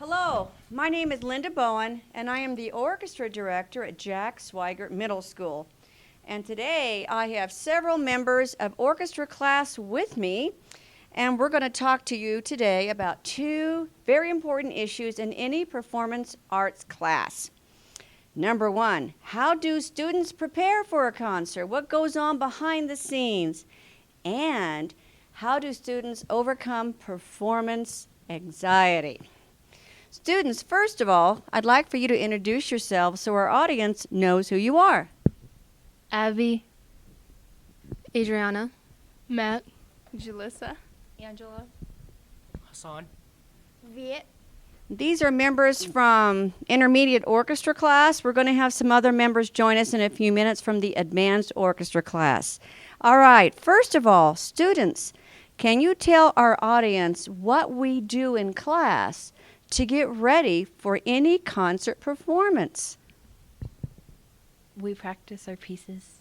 Hello, my name is Linda Bowen, and I am the orchestra director at Jack Swigert Middle School. And today I have several members of orchestra class with me, and we're going to talk to you today about two very important issues in any performance arts class. Number one, how do students prepare for a concert? What goes on behind the scenes? And how do students overcome performance anxiety? Students, first of all, I'd like for you to introduce yourselves so our audience knows who you are. Abby, Adriana, Matt, Jalissa, Angela, Hassan. Viet. These are members from intermediate orchestra class. We're going to have some other members join us in a few minutes from the advanced orchestra class. All right, first of all, students, can you tell our audience what we do in class to get ready for any concert performance? we practice our pieces.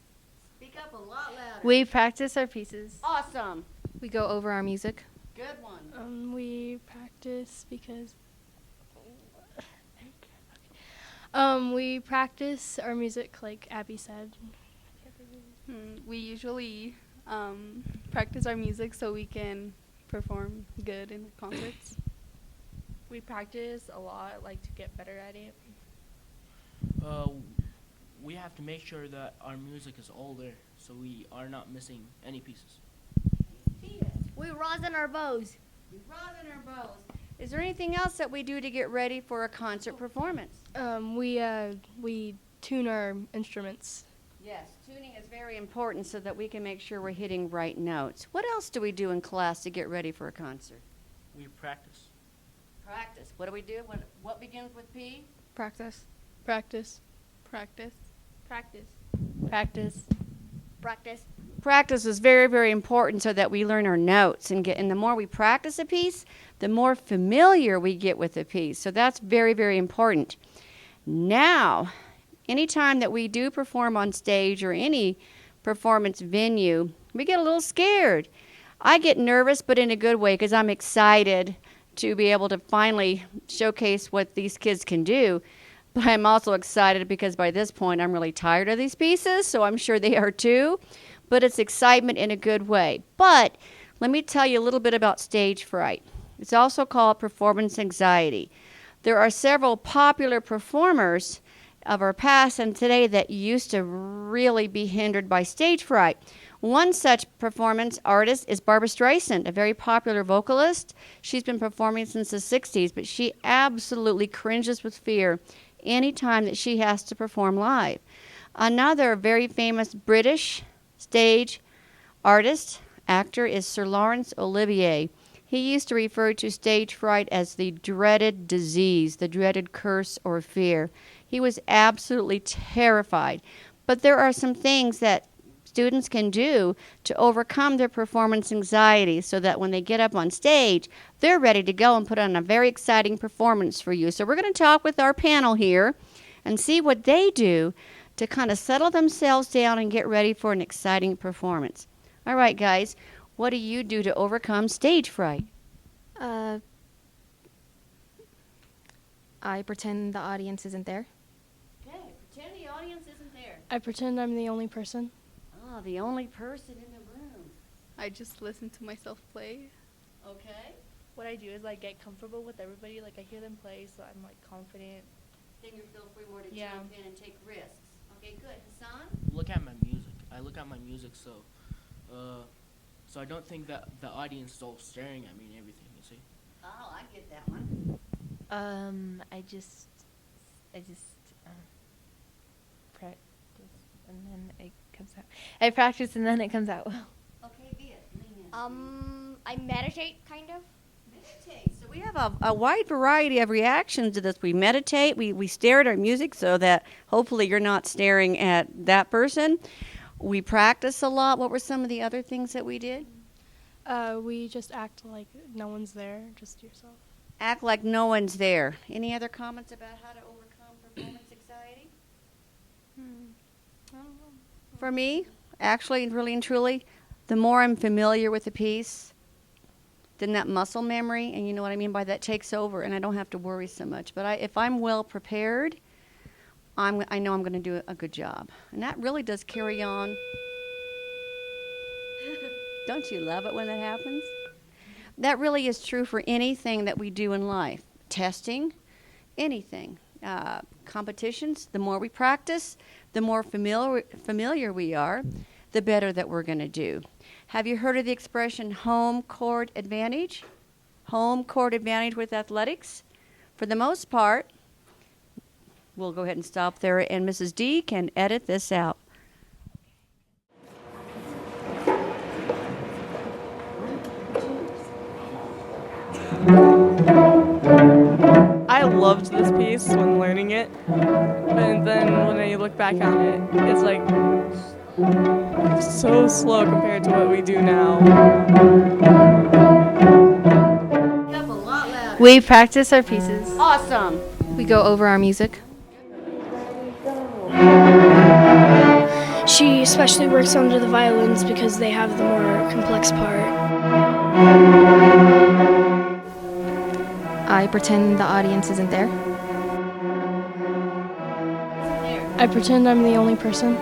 Speak up a lot louder. We practice our pieces. Awesome. We go over our music. Good one. We practice because we practice our music like Abby said. We usually practice our music so we can perform good in concerts. We practice a lot, like to get better at it. We have to make sure that our music is older, so we are not missing any pieces. We rosin our bows. Is there anything else that we do to get ready for a concert performance? We tune our instruments. Yes, tuning is very important so that we can make sure we're hitting right notes. What else do we do in class to get ready for a concert? We practice. Practice. What do we do? What begins with P? Practice. Practice. Practice. Practice. Practice. Practice. Practice is very, very important so that we learn our notes and the more we practice a piece, the more familiar we get with the piece. So that's very, very important. Now, anytime that we do perform on stage or any performance venue, we get a little scared. I get nervous, but in a good way, because I'm excited to be able to finally showcase what these kids can do. But I'm also excited because by this point I'm really tired of these pieces, so I'm sure they are too. But it's excitement in a good way. But let me tell you a little bit about stage fright. It's also called performance anxiety. There are several popular performers of our past and today that used to really be hindered by stage fright. One such performance artist is Barbra Streisand, a very popular vocalist. She's been performing since the 60s, but she absolutely cringes with fear anytime that she has to perform live. Another very famous British stage artist, actor, is Sir Laurence Olivier. He used to refer to stage fright as the dreaded disease, the dreaded curse or fear. He was absolutely terrified. But there are some things that students can do to overcome their performance anxiety so that when they get up on stage, they're ready to go and put on a very exciting performance for you. So we're going to talk with our panel here and see what they do to kind of settle themselves down and get ready for an exciting performance. All right, guys, what do you do to overcome stage fright? I pretend the audience isn't there. Okay, pretend the audience isn't there. I pretend I'm the only person. Oh, the only person in the room. I just listen to myself play. Okay. What I do is like get comfortable with everybody. Like I hear them play, so I'm like confident. Then you feel free more to Yeah. jump in and take risks. Okay, good. Hassan? Look at my music. I look at my music, so I don't think that the audience is all staring at me and everything. You see? Oh, I get that one. I just practice and then it comes out. I practice and then it comes out well. Okay, Viet, lean in. I meditate kind of. Meditate. So we have a wide variety of reactions to this. We meditate, we stare at our music so that hopefully you're not staring at that person. We practice a lot. What were some of the other things that we did? We just act like no one's there, just yourself. Act like no one's there. Any other comments about how to overcome performance anxiety? I don't know. For me, actually, really and truly, the more I'm familiar with the piece, then that muscle memory, and you know what I mean by that, takes over, and I don't have to worry so much. But if I'm well prepared, I know I'm going to do a good job. And that really does carry on. Don't you love it when that happens? That really is true for anything that we do in life. Testing, anything. Competitions, the more we practice, the more familiar we are, the better that we're going to do. Have you heard of the expression home court advantage? Home court advantage with athletics? For the most part, we'll go ahead and stop there, and Mrs. D can edit this out. I loved this piece when learning it, and then when I look back on it, it's like so slow compared to what we do now. We practice our pieces. Awesome. We go over our music. She especially works under the violins because they have the more complex part. I pretend the audience isn't there. I pretend I'm the only person.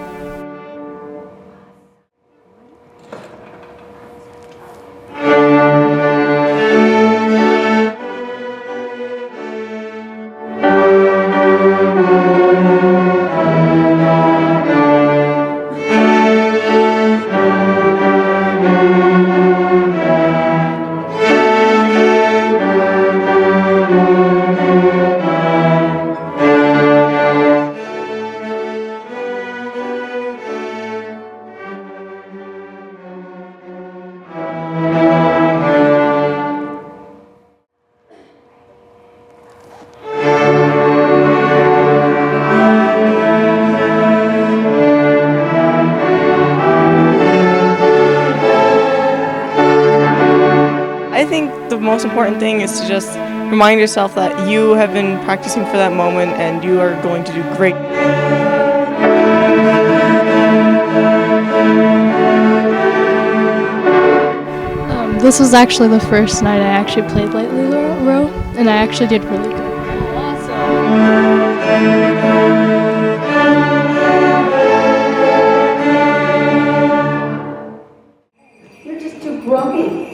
I think the most important thing is to just remind yourself that you have been practicing for that moment and you are going to do great. This was actually the first night I actually played lightly row, and I actually did really good. You're just too grumpy.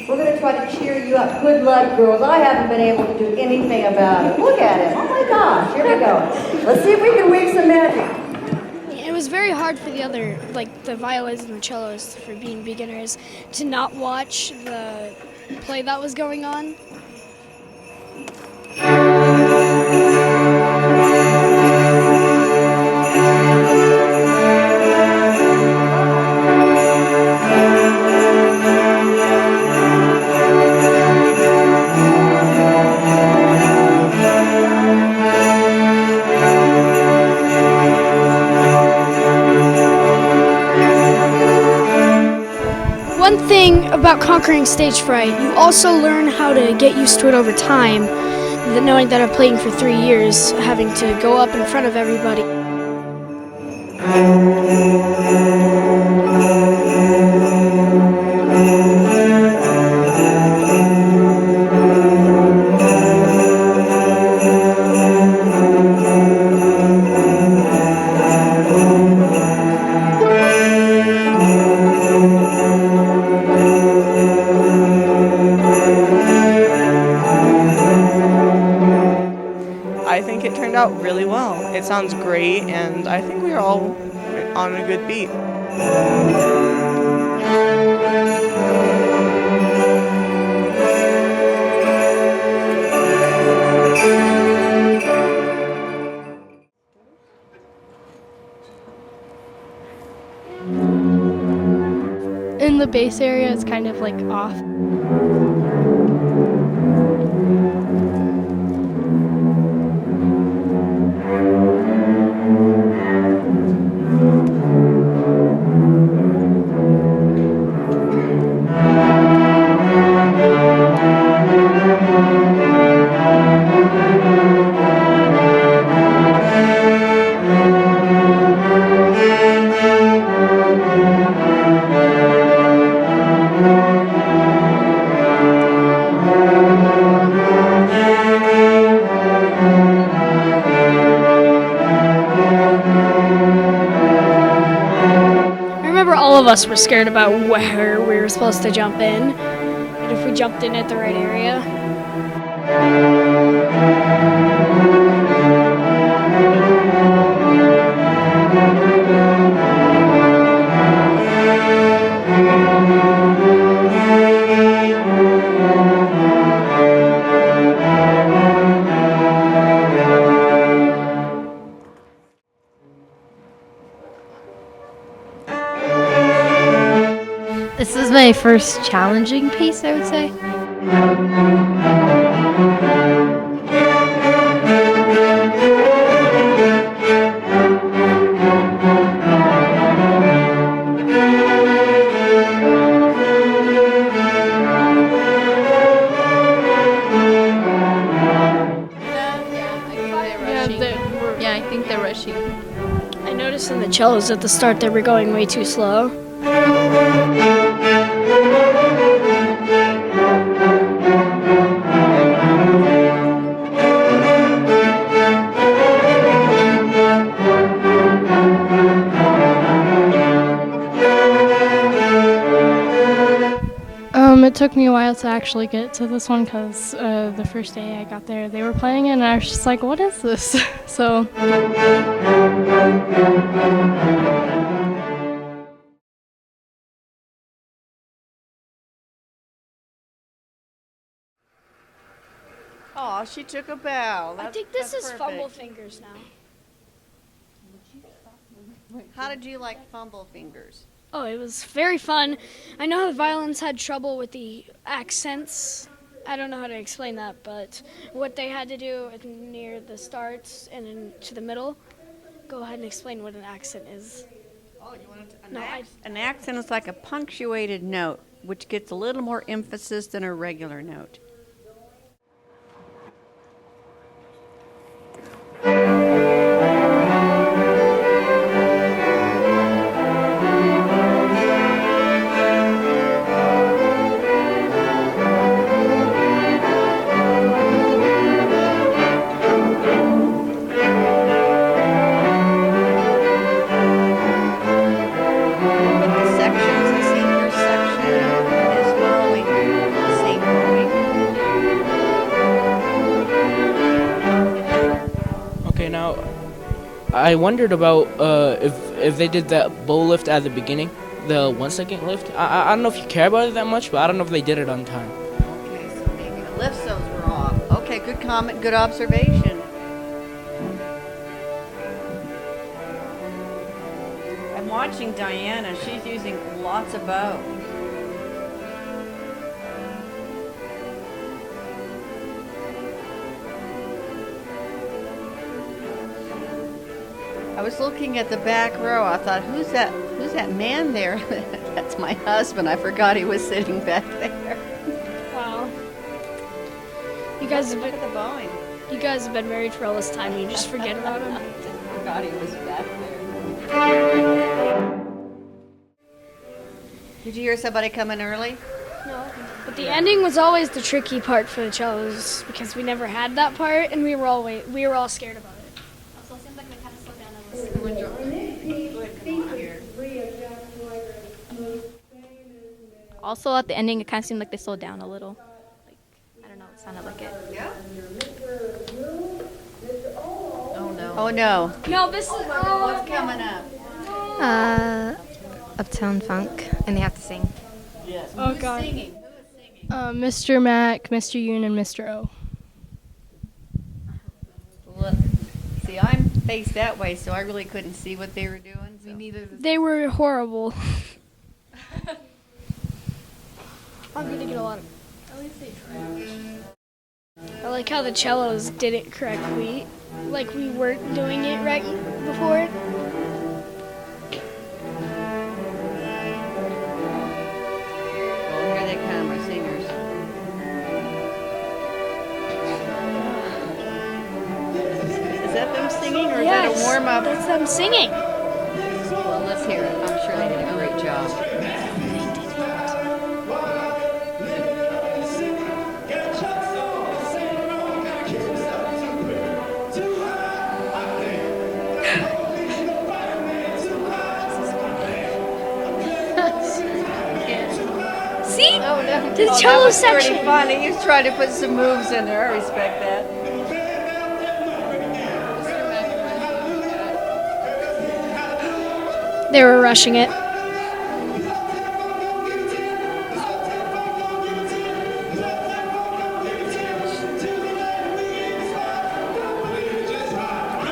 We're going to try to cheer you up. Good luck, girls. I haven't been able to do anything about it. Look at him. Oh, my gosh. Here we go. Let's see if we can weave some magic. It was very hard for the other, like the violins and the cellos, for being beginners, to not watch the play that was going on. One thing about conquering stage fright, you also learn how to get used to it over time, knowing that I'm playing for 3 years, having to go up in front of everybody. I think it turned out really well. It sounds great, and I think we are all on a good beat. In the bass area, it's kind of like off. of us were scared about where we were supposed to jump in and if we jumped in at the right area. This is my first challenging piece, I would say. Yeah, I think they're rushing. I noticed in the cellos at the start they were going way too slow. It took me a while to actually get to this one because the first day I got there, they were playing it, and I was just like, what is this? So. Oh, she took a bow. I think this is Fumble Fingers now. How did you like Fumble Fingers? Oh, it was very fun. I know the violins had trouble with the accents. I don't know how to explain that, but what they had to do near the starts and into the middle, go ahead and explain what an accent is. Oh, you wanted to, No, an accent is like a punctuated note, which gets a little more emphasis than a regular note. Okay, now I wondered about if they did that bow lift at the beginning, the 1 second lift. I don't know if you care about it that much, but I don't know if they did it on time. Okay, so maybe the lift zones were off. Okay, good comment, good observation. I'm watching Diana. She's using lots of bow. I was looking at the back row. I thought, who's that man there? That's my husband. I forgot he was sitting back there. Wow. You guys have Look been, at the bowing. you guys have been married for all this time and you just forget about him. I forgot he was back there. Did you hear somebody coming early? No. But the ending was always the tricky part for the cellos because we never had that part and we were all scared about it. Also, it seems like they kind of slowed down a little. Also, at the ending, it kind of seemed like they slowed down a little. Like, I don't know, it sounded like it. Yeah. Oh no. Oh no. No, this is What's coming up? Uptown Funk, and they have to sing. Yes. Oh, Who's God. singing? Who is singing? Mr. Mac, Mr. Yoon, and Mr. O. Look. See, I'm faced that way, so I really couldn't see what they were doing. So. They were horrible. I'm gonna get a lot of. At least they tried. I like how the cellos did it correctly, like we weren't doing it right before. Oh, here they come, our singers. Is that them singing, or is that a warm up? That's them singing. Well, let's hear it. I'm sure they did a great job. The cello section. Pretty funny. He was trying to put some moves in there. I respect that. They were rushing it.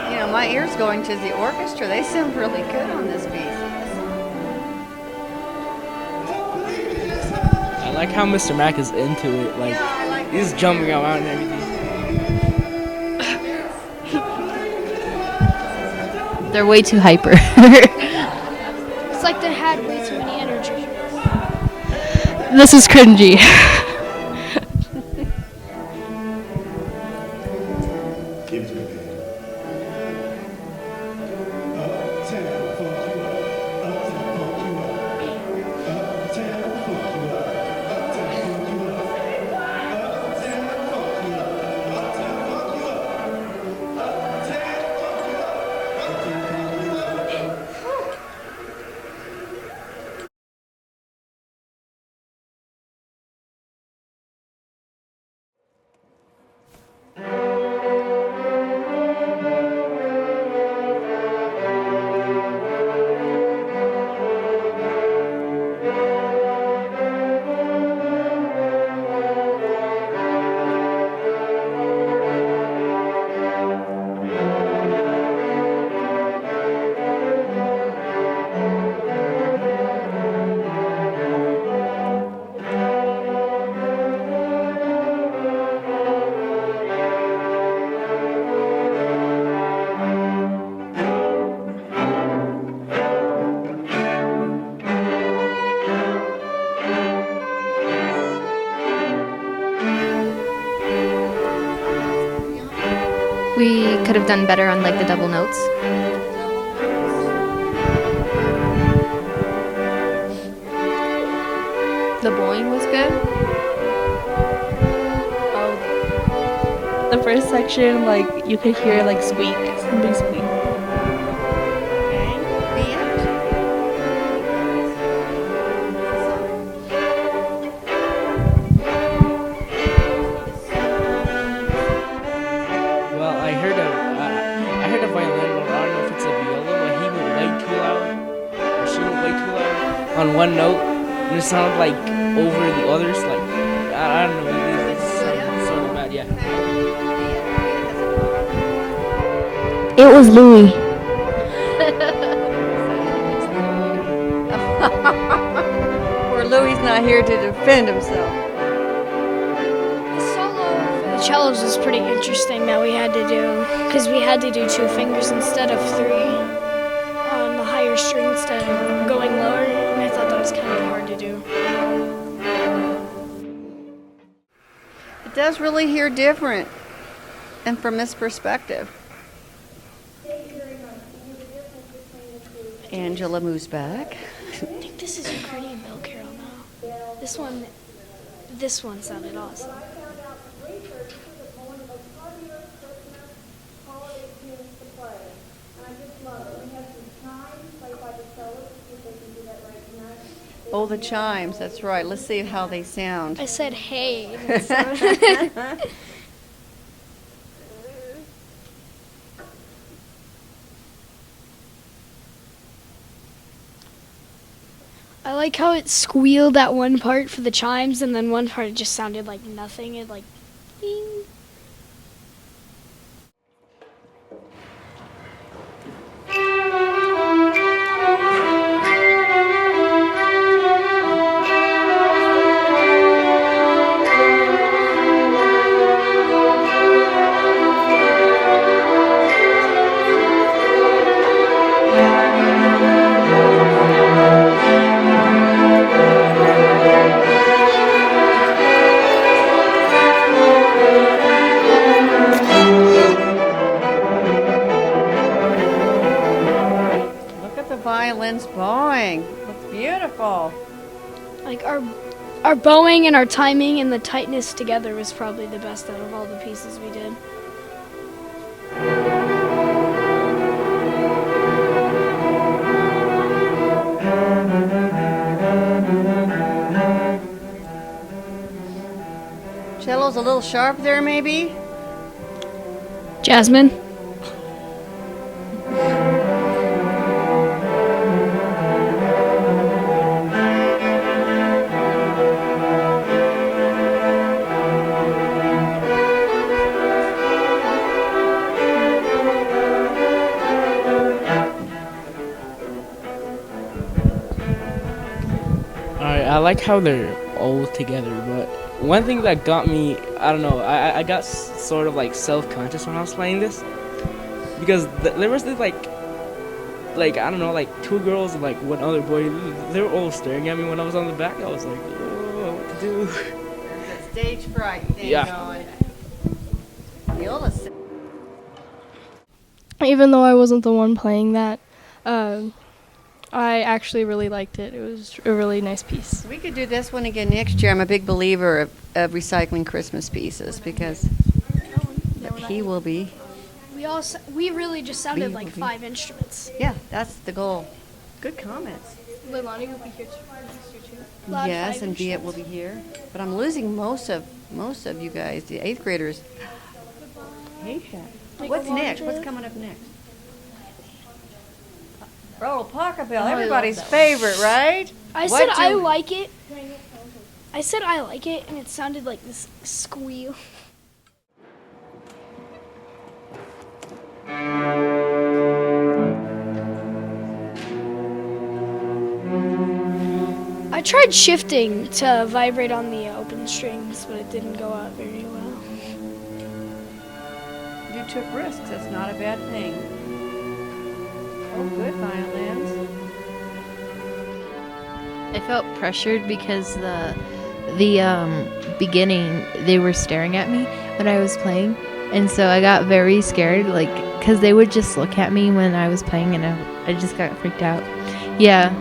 You know, my ear's going to the orchestra. They sound really good on this piece. I like how Mr. Mack is into it. Like, he's jumping around and everything. They're way too hyper. It's like they had way too many energy. This is cringy. We could have done better on like the double notes. The bowling was good. The first section, like, you could hear, like, squeak. Somebody squeak. Well, I heard a violin, but I don't know if it's a viola, but he went way too loud, or she went way too loud on one note, and it sounded like over the others, like, I don't know, it's sort of bad, yeah. It was Louis. Poor Louie's not here to defend himself. The solo for the cellos was pretty interesting that we had to do, because we had to do 2 fingers instead of 3 on the higher string instead of going lower, and I thought that was kind of hard to do. It does really hear different, and from this perspective. Angela moves back. I think this is Ukrainian Bell Carol now. This one sounded awesome. Oh, the chimes, that's right. Let's see how they sound. I said hey. I like how it squealed at one part for the chimes, and then one part it just sounded like nothing. It like, ding. Violin's bowing. Looks beautiful. Like our bowing and our timing and the tightness together was probably the best out of all the pieces we did. girls a little sharp there, maybe? Jasmine. Alright, I like how they're all together, but one thing that got me, I don't know, I got sort of like self-conscious when I was playing this, because there was this like I don't know, like two girls and like one other boy. They were all staring at me when I was on the back. I was like, oh, what to do? There's that stage fright thing Yeah. going. You'll Even though I wasn't the one playing that, I actually really liked it. It was a really nice piece. We could do this one again next year. I'm a big believer of recycling Christmas pieces because he will be. We really just sounded We like will be. 5 instruments. Yeah, that's the goal. Good comments. Leilani will be here too. Yes, and Viet will be here. But I'm losing most of you guys, the 8th graders. Hate that. Like What's next? Alondra? What's coming up next? Oh, Pachelbel, everybody's favorite, right? I What said I do- like it. I said I like it, and it sounded like this squeal. I tried shifting to vibrate on the open strings, but it didn't go out very well. You took risks. That's not a bad thing. Oh, good violins. I felt pressured because the beginning they were staring at me when I was playing, and so I got very scared, like because they would just look at me when I was playing, and I just got freaked out. Yeah.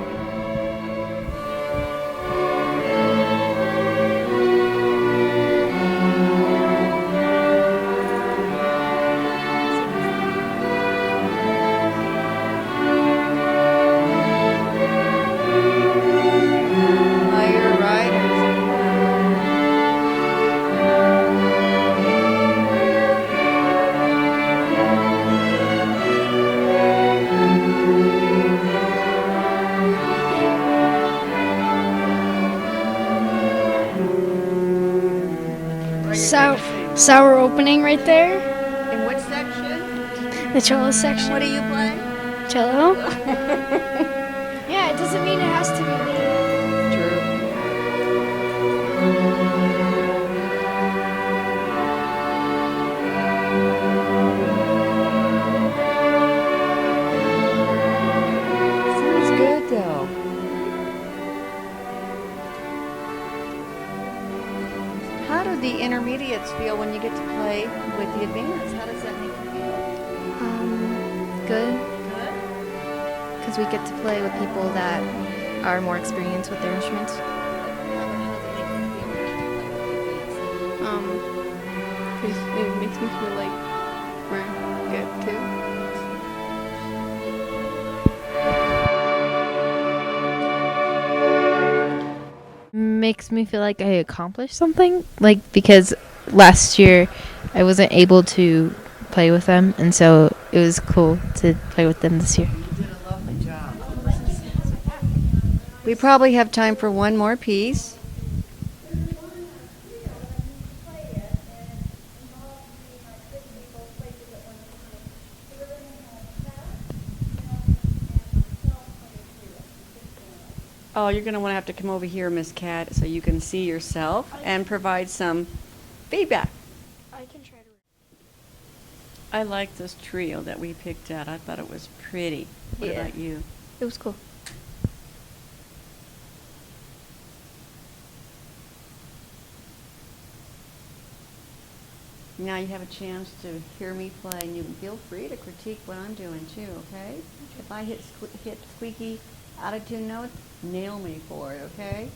Higher riders. Sour opening right there. In which section? The cello section. What are you playing? Cello? Yeah, it doesn't mean it has to be lead. True. Sounds good though. How do the intermediates feel when you get to play with the advanced? How does that make you feel? Good, Good. because we get to play with people that are more experienced with their instruments. Cause it makes me feel like we're good too. Makes me feel like I accomplished something, like because last year I wasn't able to play with them, and so it was cool to play with them this year. You did a lovely job. We probably have time for one more piece. Oh, you're going to want to have to come over here, Miss Cat, so you can see yourself and provide some feedback. I can try to. I like this trio that we picked out. I thought it was pretty. What Yeah. about you? It was cool. Now you have a chance to hear me play, and you can feel free to critique what I'm doing too, okay? If I hit squeaky, out of tune notes, nail me for it, okay?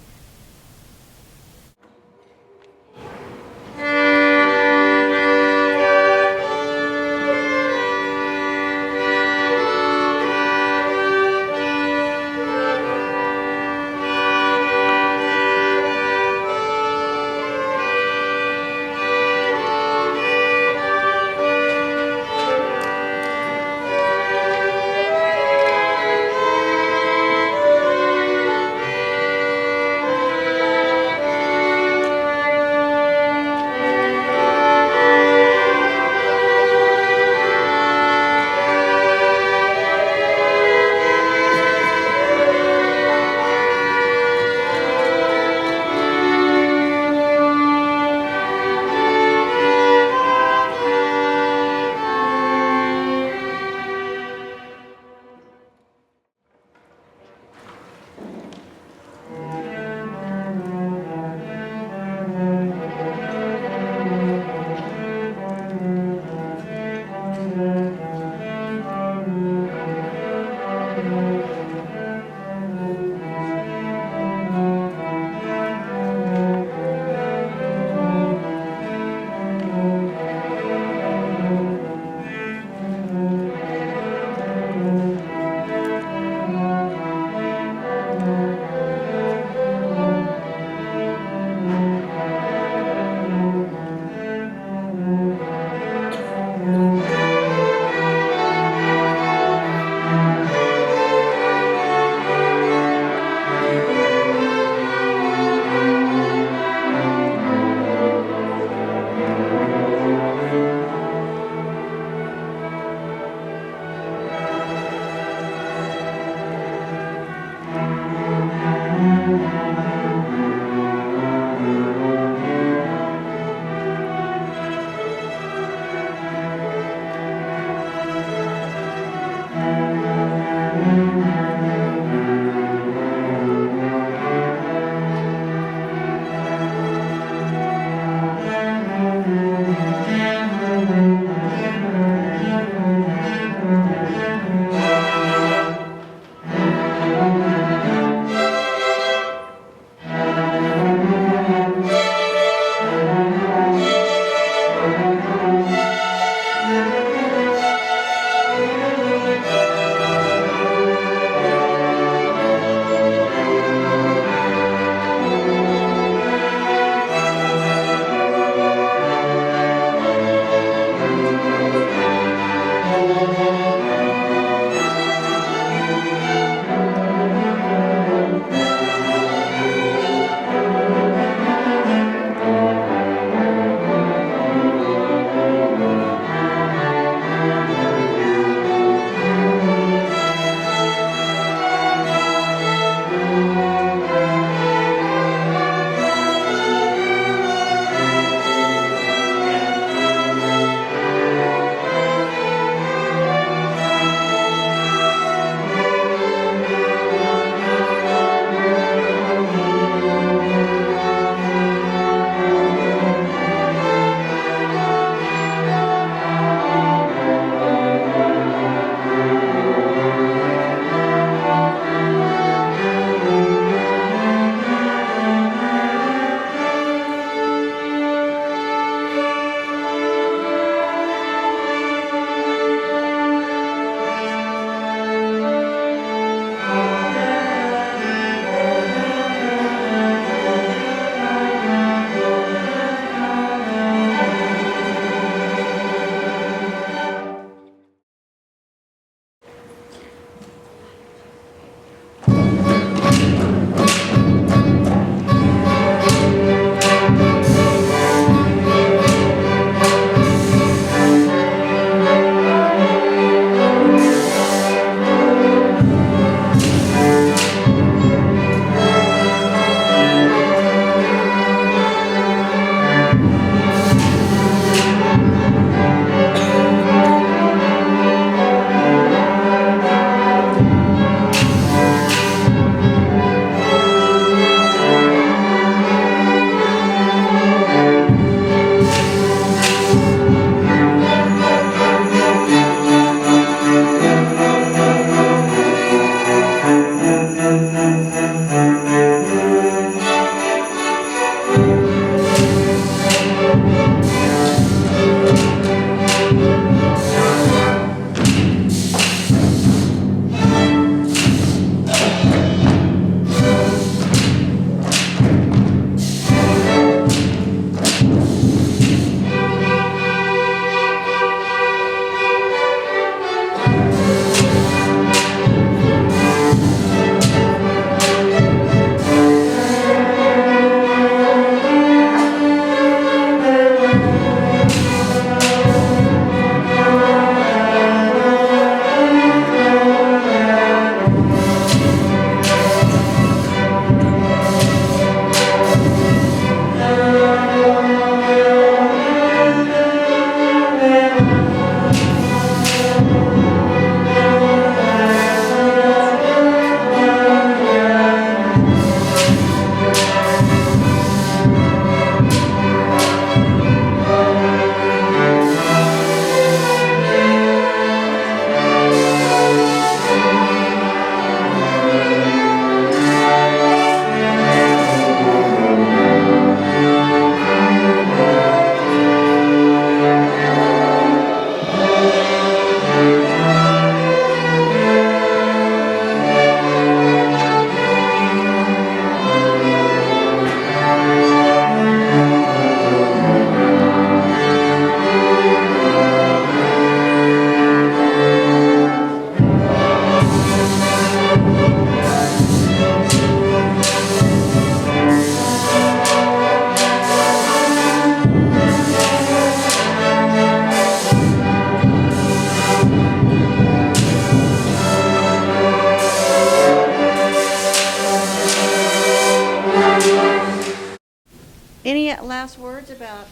last words about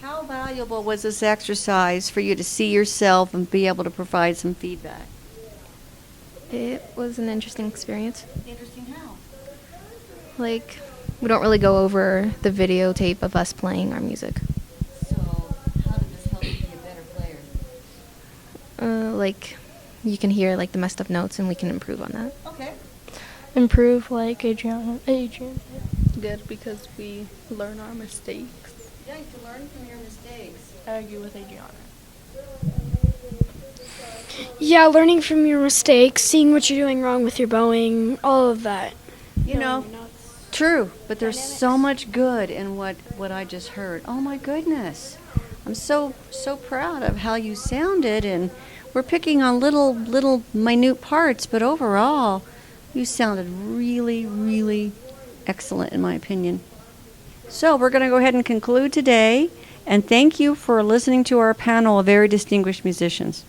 how valuable was this exercise for you to see yourself and be able to provide some feedback? It was an interesting experience. Interesting how? Like, we don't really go over the videotape of us playing our music. So, how did this help you be a better player? Like, you can hear like the messed up notes, and we can improve on that. Okay. Improve like Adrian. Good because we learn our mistakes. Yeah, you can learn from your mistakes. I argue with Adriana. Yeah, learning from your mistakes, seeing what you're doing wrong with your bowing, all of that. You know, true, but there's so much good in what I just heard. Oh my goodness. I'm so proud of how you sounded, and we're picking on little minute parts, but overall you sounded really, really excellent in my opinion. So we're going to go ahead and conclude today, and thank you for listening to our panel of very distinguished musicians.